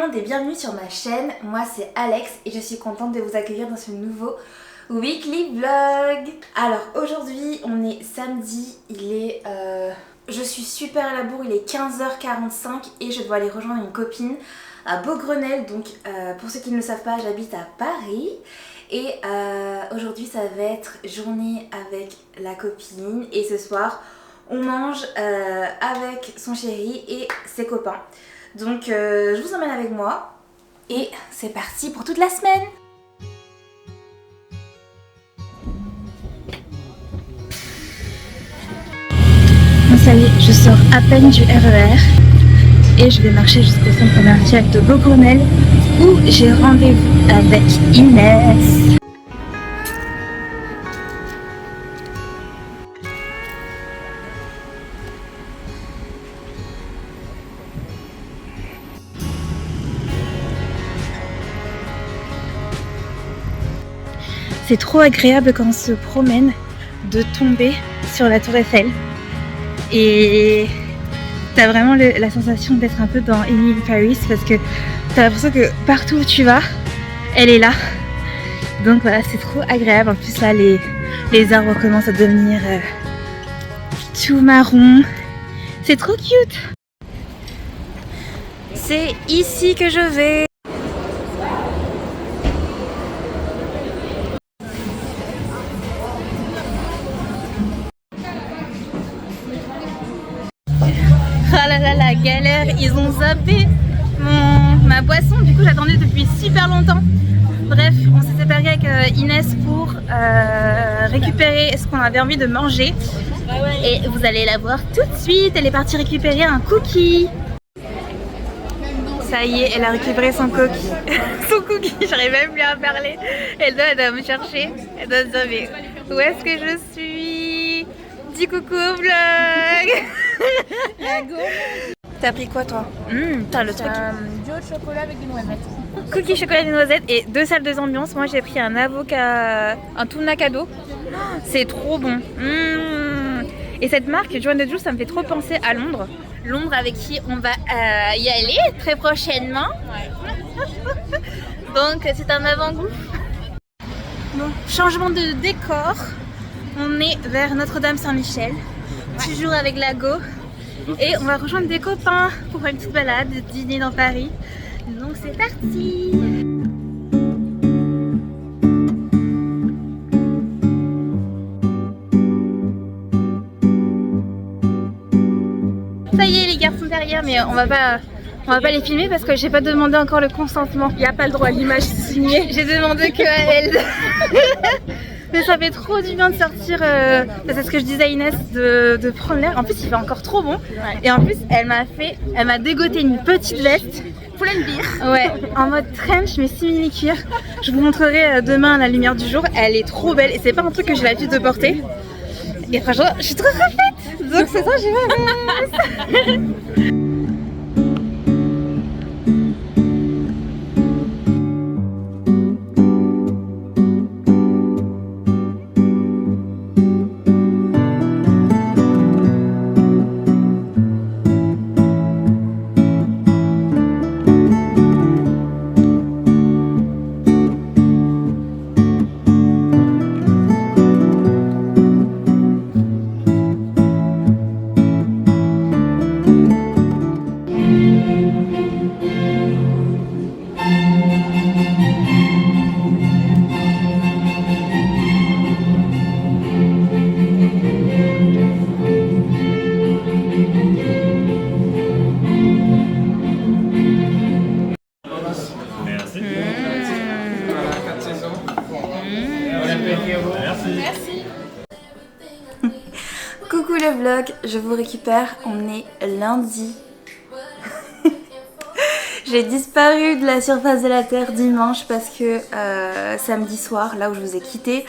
monde et bienvenue sur ma chaîne, moi c'est Alex et je suis contente de vous accueillir dans ce nouveau weekly vlog. Alors aujourd'hui on est samedi, je suis super à la bourre, il est 15h45 et je dois aller rejoindre une copine à Beaugrenelle. Donc pour ceux qui ne le savent pas, j'habite à Paris et aujourd'hui ça va être journée avec la copine et ce soir on mange avec son chéri et ses copains. Donc je vous emmène avec moi et c'est parti pour toute la semaine. Bon, ça y est, je sors à peine du RER et je vais marcher jusqu'au centre commercial de Beaugrenelle où j'ai rendez-vous avec Inès. C'est trop agréable quand on se promène de tomber sur la tour Eiffel et t'as vraiment la sensation d'être un peu dans Emily in Paris parce que t'as l'impression que partout où tu vas, elle est là. Donc voilà, c'est trop agréable. En plus là, les arbres commencent à devenir tout marron. C'est trop cute. C'est ici que je vais. Ah là là, la galère, ils ont zappé ma boisson, du coup j'attendais depuis super longtemps. Bref, on s'est séparé avec Inès pour récupérer ce qu'on avait envie de manger. Et vous allez la voir tout de suite, elle est partie récupérer un cookie. Ça y est, elle a récupéré son cookie. Son cookie, j'arrive même plus à parler. Elle doit me chercher, elle doit se dire mais où est-ce que je suis? Dis coucou au vlog. T'as pris quoi toi? T'as le truc. Duo de chocolat avec des noisettes. Cookie chocolat et des noisettes et 2 salles de ambiance. Moi j'ai pris un avocat, un tuna cadeau. C'est trop bon. Et cette marque Joanne Juice, ça me fait trop penser à Londres. Londres avec qui on va y aller très prochainement. Ouais. Donc c'est un avant-goût. Bon, changement de décor. On est vers Notre-Dame-Saint-Michel. Toujours avec la go. Et on va rejoindre des copains pour une petite balade, dîner dans Paris. Donc c'est parti! Ça y est, les garçons derrière, mais on va pas les filmer parce que j'ai pas demandé encore le consentement. Il n'y a pas le droit à l'image signée. J'ai demandé que à elle. Mais ça fait trop du bien de sortir, c'est ce que je disais à Inès, de prendre l'air. En plus il fait encore trop bon. Ouais. Et en plus elle m'a dégoté une petite veste. Pleine de bière. Ouais, en mode trench mais simili-cuir. Je vous montrerai demain à la lumière du jour. Elle est trop belle et c'est pas un truc que j'ai l'habitude de porter. Et franchement je suis trop refaite. Donc c'est ça, j'ai ma veste. Merci. Coucou le vlog, je vous récupère, on est lundi. J'ai disparu de la surface de la terre dimanche parce que samedi soir, là où je vous ai quitté,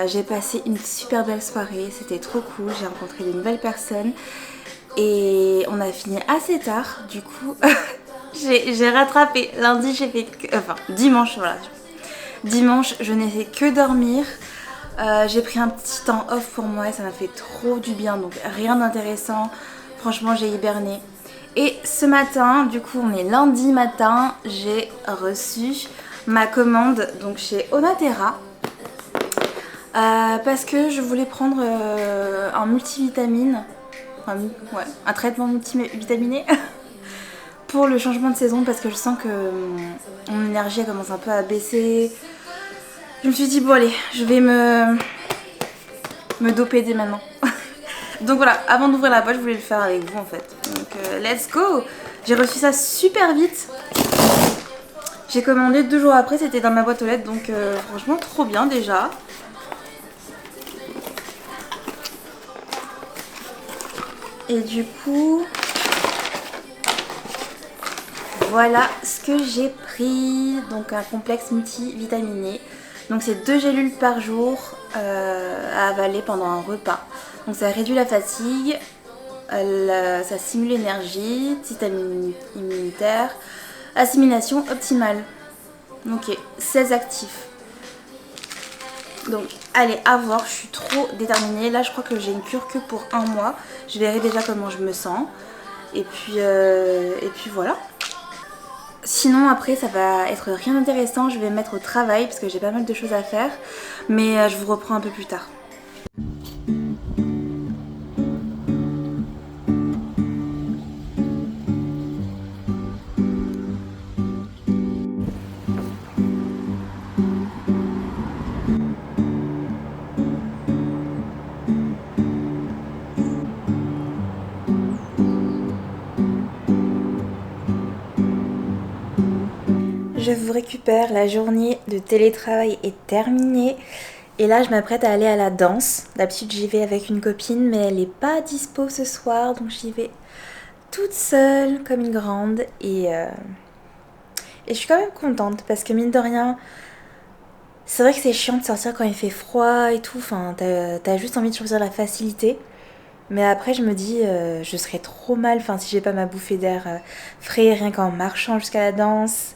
j'ai passé une super belle soirée, c'était trop cool, j'ai rencontré de nouvelles personnes et on a fini assez tard, du coup j'ai rattrapé. Lundi j'ai fait dimanche, voilà. Dimanche je n'ai fait que dormir. J'ai pris un petit temps off pour moi et ça m'a fait trop du bien, donc rien d'intéressant. Franchement j'ai hiberné Et ce matin, du coup on est lundi matin, j'ai reçu ma commande donc chez Onaterra. Parce que je voulais prendre un multivitamine, un traitement multivitaminé pour le changement de saison parce que je sens que mon énergie elle commence un peu à baisser. Je me suis dit bon allez, je vais me doper dès maintenant. Donc voilà, avant d'ouvrir la boîte, je voulais le faire avec vous en fait. Donc let's go. J'ai reçu ça super vite. J'ai commandé 2 jours après, c'était dans ma boîte aux lettres, donc franchement trop bien déjà. Et du coup, voilà ce que j'ai pris. Donc un complexe multivitaminé. Donc c'est 2 gélules par jour à avaler pendant un repas. Donc ça réduit la fatigue, ça stimule l'énergie, système immunitaire, assimilation optimale. Ok, 16 actifs. Donc allez, à voir, je suis trop déterminée. Là je crois que j'ai une cure que pour 1 mois. Je verrai déjà comment je me sens. Et puis voilà. Sinon après ça va être rien d'intéressant. Je vais me mettre au travail parce que j'ai pas mal de choses à faire. Mais je vous reprends un peu plus tard. Je vous récupère, la journée de télétravail est terminée et là je m'apprête à aller à la danse. D'habitude j'y vais avec une copine mais elle n'est pas dispo ce soir donc j'y vais toute seule comme une grande et je suis quand même contente parce que mine de rien c'est vrai que c'est chiant de sortir quand il fait froid et tout, enfin t'as juste envie de choisir la facilité. Mais après je me dis je serais trop mal si j'ai pas ma bouffée d'air frais rien qu'en marchant jusqu'à la danse.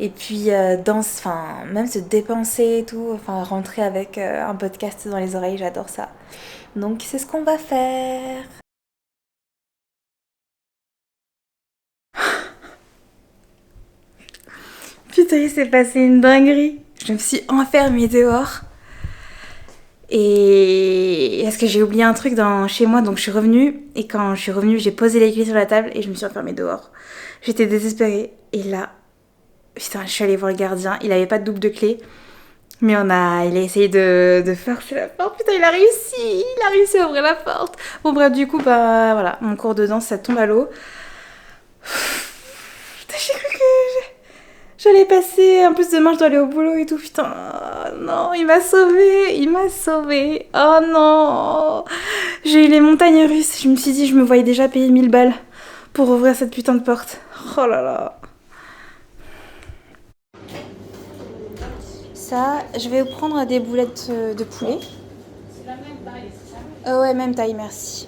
Et puis danse, même se dépenser et tout, rentrer avec un podcast dans les oreilles, j'adore ça. Donc c'est ce qu'on va faire. Putain, il s'est passé une dinguerie. Je me suis enfermée dehors. Et est-ce que j'ai oublié un truc chez moi, donc je suis revenue. Et quand je suis revenue, j'ai posé les clés sur la table et je me suis enfermée dehors. J'étais désespérée. Et là, putain, je suis allée voir le gardien. Il avait pas de double de clé. Mais il a essayé de forcer la porte. Putain, il a réussi à ouvrir la porte. Bon bref, du coup, voilà, mon cours de danse, ça tombe à l'eau. Putain, j'ai cru que j'allais passer. En plus, demain, je dois aller au boulot et tout. Putain, non, il m'a sauvée. Oh non. J'ai eu les montagnes russes. Je me suis dit, je me voyais déjà payer 1000 balles pour ouvrir cette putain de porte. Oh là là. Ça, je vais vous prendre des boulettes de poulet. C'est la même taille, c'est ça? Ouais, même taille, merci.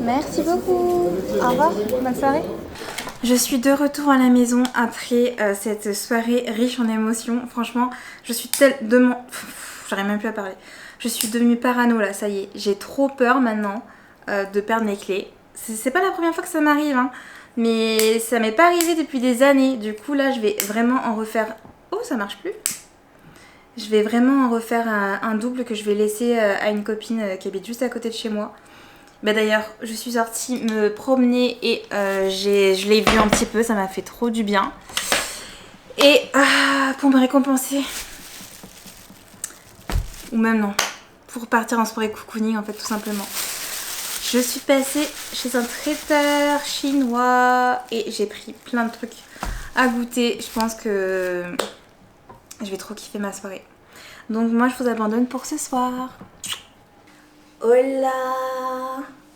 Merci beaucoup. Au revoir, bonne soirée. Je suis de retour à la maison après cette soirée riche en émotions. Franchement, je suis tellement... J'arrive même plus à parler. Je suis devenue parano là, ça y est. J'ai trop peur maintenant de perdre mes clés. C'est pas la première fois que ça m'arrive, hein. Mais ça m'est pas arrivé depuis des années. Du coup là je vais vraiment en refaire... Oh, ça marche plus. Je vais vraiment en refaire un double que je vais laisser à une copine qui habite juste à côté de chez moi. D'ailleurs je suis sortie me promener et je l'ai vu un petit peu. Ça m'a fait trop du bien. Et pour me récompenser, ou même non, pour partir en soirée cocooning en fait tout simplement, je suis passée chez un traiteur chinois et j'ai pris plein de trucs à goûter. Je pense que je vais trop kiffer ma soirée. Donc moi je vous abandonne pour ce soir. Hola!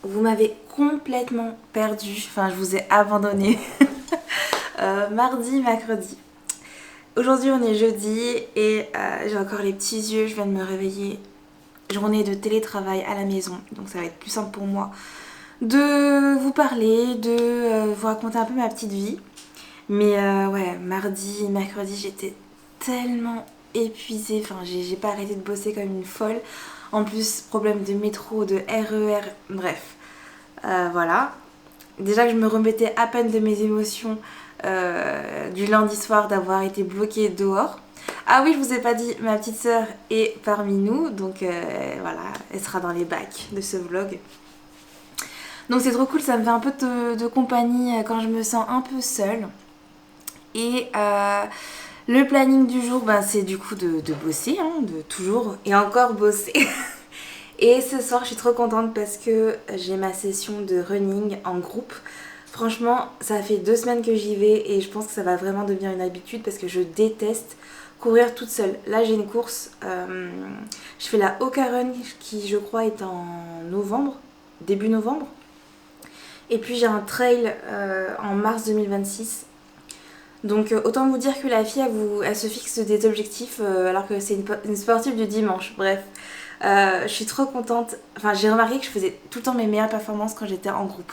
Vous m'avez complètement perdue. Enfin, je vous ai abandonné. Mardi, mercredi. Aujourd'hui on est jeudi et j'ai encore les petits yeux. Je viens de me réveiller. Journée de télétravail à la maison, donc ça va être plus simple pour moi de vous parler, de vous raconter un peu ma petite vie. Mais ouais, mardi et mercredi j'étais tellement épuisée, j'ai pas arrêté de bosser comme une folle. En plus, problème de métro, de RER, bref. Voilà. Déjà que je me remettais à peine de mes émotions du lundi soir d'avoir été bloquée dehors. Ah oui, je vous ai pas dit, ma petite sœur est parmi nous, donc voilà, elle sera dans les bacs de ce vlog. Donc c'est trop cool, ça me fait un peu de compagnie quand je me sens un peu seule. Et le planning du jour, ben, c'est du coup de bosser, hein, de toujours et encore bosser. Et ce soir, je suis trop contente parce que j'ai ma session de running en groupe. Franchement, ça fait 2 semaines que j'y vais et je pense que ça va vraiment devenir une habitude parce que je déteste courir toute seule. Là, j'ai une course, je fais la Oka Run qui, je crois, est en novembre, début novembre. Et puis j'ai un trail en mars 2026. Donc autant vous dire que la fille, elle se fixe des objectifs alors que c'est une sportive du dimanche. Bref, je suis trop contente. Enfin, j'ai remarqué que je faisais tout le temps mes meilleures performances quand j'étais en groupe.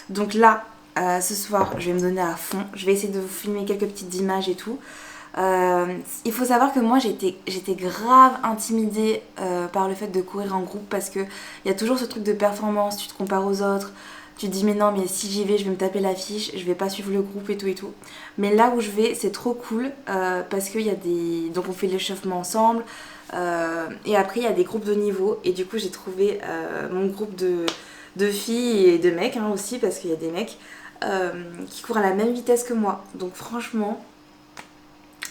Donc là, ce soir, je vais me donner à fond. Je vais essayer de vous filmer quelques petites images et tout. Il faut savoir que moi j'étais grave intimidée par le fait de courir en groupe parce qu'il y a toujours ce truc de performance, tu te compares aux autres. Tu te dis mais non mais si j'y vais je vais me taper l'affiche, je vais pas suivre le groupe et tout et tout. Mais là où je vais c'est trop cool parce qu'il y a des... Donc on fait l'échauffement ensemble et après il y a des groupes de niveau et du coup j'ai trouvé mon groupe de filles et de mecs hein, aussi parce qu'il y a des mecs qui courent à la même vitesse que moi. Donc franchement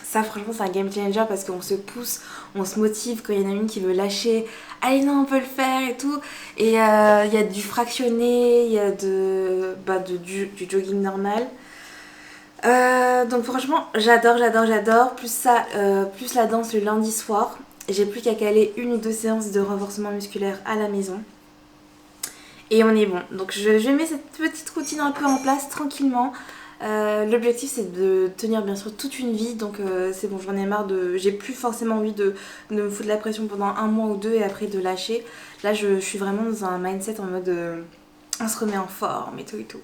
c'est un game changer parce qu'on se pousse, on se motive quand il y en a une qui veut lâcher. Allez non on peut le faire et tout. Et il y a du fractionné, il y a du jogging normal. Donc franchement j'adore. Plus la danse le lundi soir. J'ai plus qu'à caler 1 ou 2 séances de renforcement musculaire à la maison. Et on est bon. Donc je mets cette petite routine un peu en place tranquillement. L'objectif c'est de tenir bien sûr toute une vie donc c'est bon j'en ai marre j'ai plus forcément envie de me foutre la pression pendant 1 mois ou 2 et après de lâcher. Là je suis vraiment dans un mindset en mode on se remet en forme et tout et tout.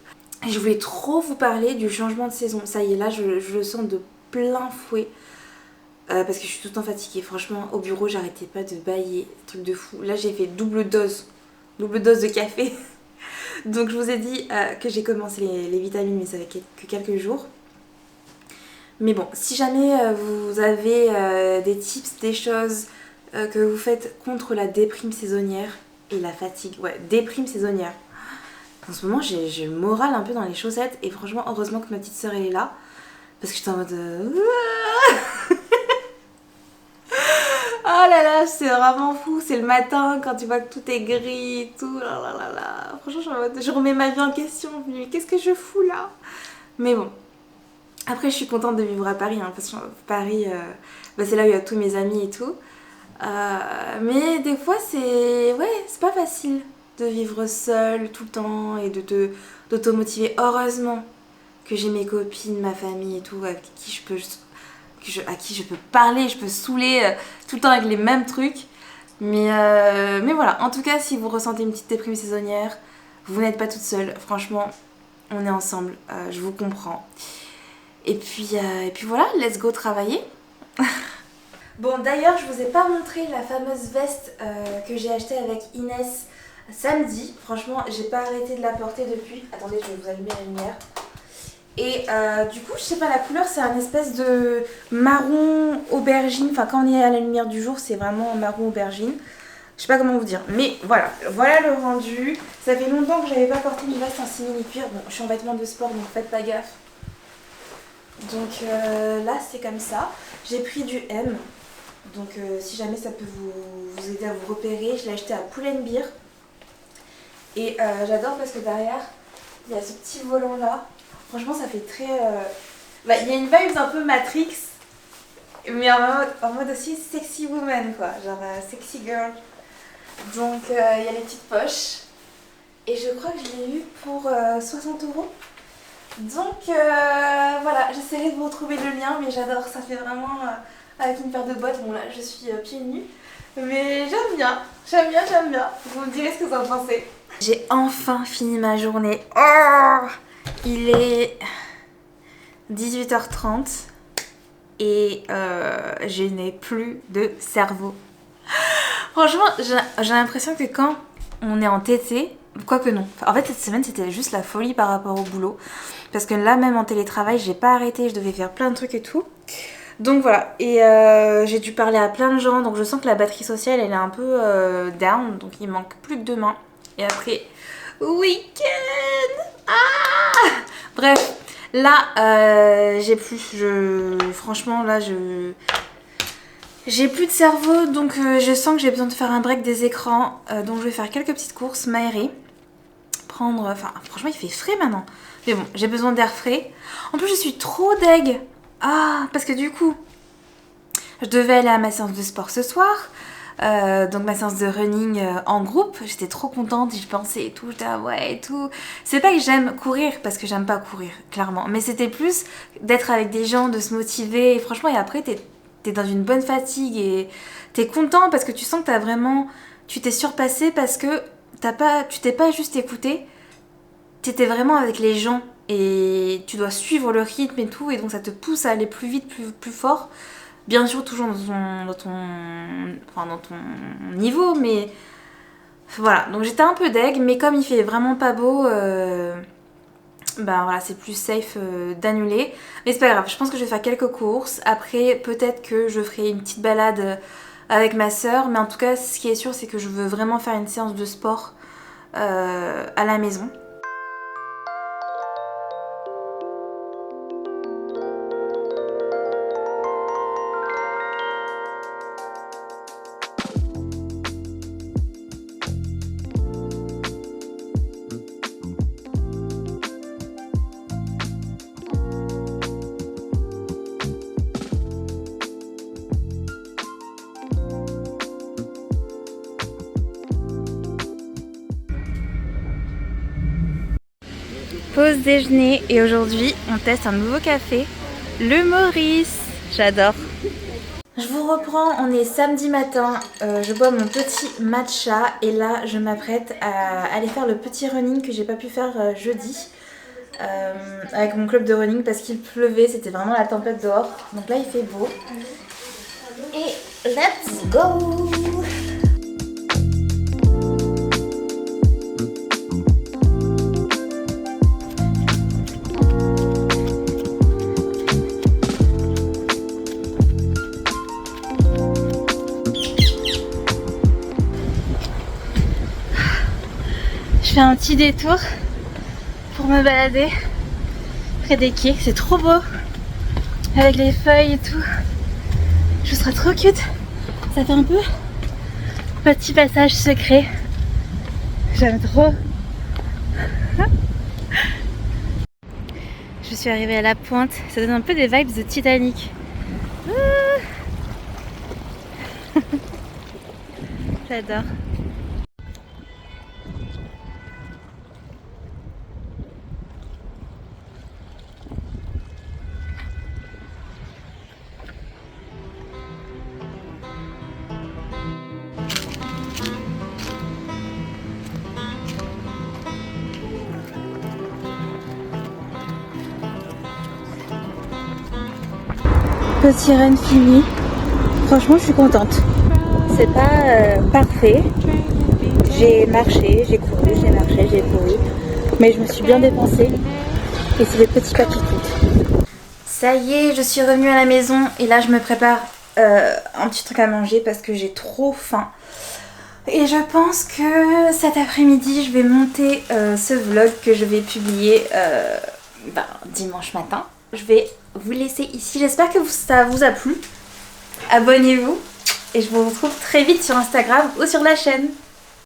Et je voulais trop vous parler du changement de saison, ça y est là je le sens de plein fouet parce que je suis tout le temps fatiguée, franchement au bureau j'arrêtais pas de bâiller, truc de fou. Là j'ai fait double dose de café. Donc je vous ai dit que j'ai commencé les vitamines mais ça fait que quelques jours. Mais bon, si jamais vous avez des tips, des choses que vous faites contre la déprime saisonnière et la fatigue, ouais, déprime saisonnière. En ce moment j'ai le moral un peu dans les chaussettes et franchement heureusement que ma petite soeur elle est là. Parce que j'étais en mode... Oh là là, c'est vraiment fou, c'est le matin quand tu vois que tout est gris et tout, là. Franchement, je remets ma vie en question, mais qu'est-ce que je fous là? Mais bon, après je suis contente de vivre à Paris, hein, parce que Paris, c'est là où il y a tous mes amis et tout. Mais des fois c'est pas facile de vivre seule tout le temps et d'automotiver. Heureusement que j'ai mes copines, ma famille et tout, avec qui à qui je peux parler, je peux saouler tout le temps avec les mêmes trucs. Mais voilà, en tout cas, si vous ressentez une petite déprime saisonnière, vous n'êtes pas toute seule. Franchement, on est ensemble, je vous comprends. Et puis voilà, let's go travailler. Bon, d'ailleurs, je vous ai pas montré la fameuse veste que j'ai achetée avec Inès samedi. Franchement, j'ai pas arrêté de la porter depuis. Attendez, je vais vous allumer la lumière. Et du coup, je sais pas, la couleur c'est un espèce de marron aubergine. Enfin, quand on est à la lumière du jour, c'est vraiment marron aubergine. Je sais pas comment vous dire. Mais voilà le rendu. Ça fait longtemps que j'avais pas porté une veste en simili-cuir. Bon, je suis en vêtements de sport, donc faites pas gaffe. Donc là, c'est comme ça. J'ai pris du M. Donc si jamais ça peut vous aider à vous repérer, je l'ai acheté à Pull&Bear. Et j'adore parce que derrière, il y a ce petit volant là. Franchement, ça fait très... il y a une vibe un peu Matrix, mais en mode aussi sexy woman, quoi. Genre sexy girl. Donc, il y a les petites poches. Et je crois que je l'ai eu pour 60 €. Donc, voilà, j'essaierai de vous retrouver le lien, mais j'adore. Ça fait vraiment avec une paire de bottes. Bon, là, je suis pieds nus. Mais j'aime bien. Vous me direz ce que vous en pensez. J'ai enfin fini ma journée. Oh, il est 18h30 et je n'ai plus de cerveau. Franchement, j'ai l'impression que quand on est en TT, quoique non. En fait, cette semaine, c'était juste la folie par rapport au boulot. Parce que là, même en télétravail, j'ai pas arrêté, je devais faire plein de trucs et tout. Donc voilà, et j'ai dû parler à plein de gens, donc je sens que la batterie sociale, elle est un peu down, donc il manque plus que 2 mains. Et après, week-end. Ah, bref, là, j'ai plus, franchement, là, j'ai plus de cerveau, donc je sens que j'ai besoin de faire un break des écrans. Donc je vais faire quelques petites courses, m'aérer, prendre... Enfin, franchement, il fait frais maintenant. Mais bon, j'ai besoin d'air frais. En plus, je suis trop deg. Ah, parce que du coup, je devais aller à ma séance de sport ce soir. Donc ma séance de running en groupe. J'étais trop contente, j'y pensais et tout. J'étais ah ouais et tout. C'est pas que j'aime courir, parce que j'aime pas courir, clairement. Mais c'était plus d'être avec des gens, de se motiver. Et franchement, et après, t'es dans une bonne fatigue et t'es content parce que tu sens que t'as vraiment... Tu t'es surpassé parce que tu t'es pas juste écouté. T'étais vraiment avec les gens et tu dois suivre le rythme et tout, et donc ça te pousse à aller plus vite, plus fort. Bien sûr, toujours dans ton niveau, mais voilà. Donc j'étais un peu deg, mais comme il fait vraiment pas beau, ben voilà, c'est plus safe d'annuler. Mais c'est pas grave, je pense que je vais faire quelques courses. Après, peut-être que je ferai une petite balade avec ma soeur, mais en tout cas, ce qui est sûr, c'est que je veux vraiment faire une séance de sport à la maison. Pause déjeuner et aujourd'hui on teste un nouveau café, le Maurice. J'adore. Je vous reprends, on est samedi matin, je bois mon petit matcha et là je m'apprête à aller faire le petit running que j'ai pas pu faire jeudi avec mon club de running parce qu'il pleuvait, c'était vraiment la tempête dehors. Donc là il fait beau. Et let's go! Je fais un petit détour pour me balader près des quais, c'est trop beau avec les feuilles et tout. Je serai trop cute. Ça fait un peu petit passage secret. J'aime trop. Je suis arrivée à la pointe, ça donne un peu des vibes de Titanic. J'adore. Petit run fini. Franchement, je suis contente. C'est pas parfait. J'ai marché, j'ai couru, j'ai marché, j'ai couru. Mais je me suis bien dépensée. Et c'est des petits pas qui comptent. Ça y est, je suis revenue à la maison. Et là, je me prépare un petit truc à manger parce que j'ai trop faim. Et je pense que cet après-midi, je vais monter ce vlog que je vais publier dimanche matin. Je vais vous laisser ici. J'espère que ça vous a plu. Abonnez-vous. Et je vous retrouve très vite sur Instagram ou sur la chaîne.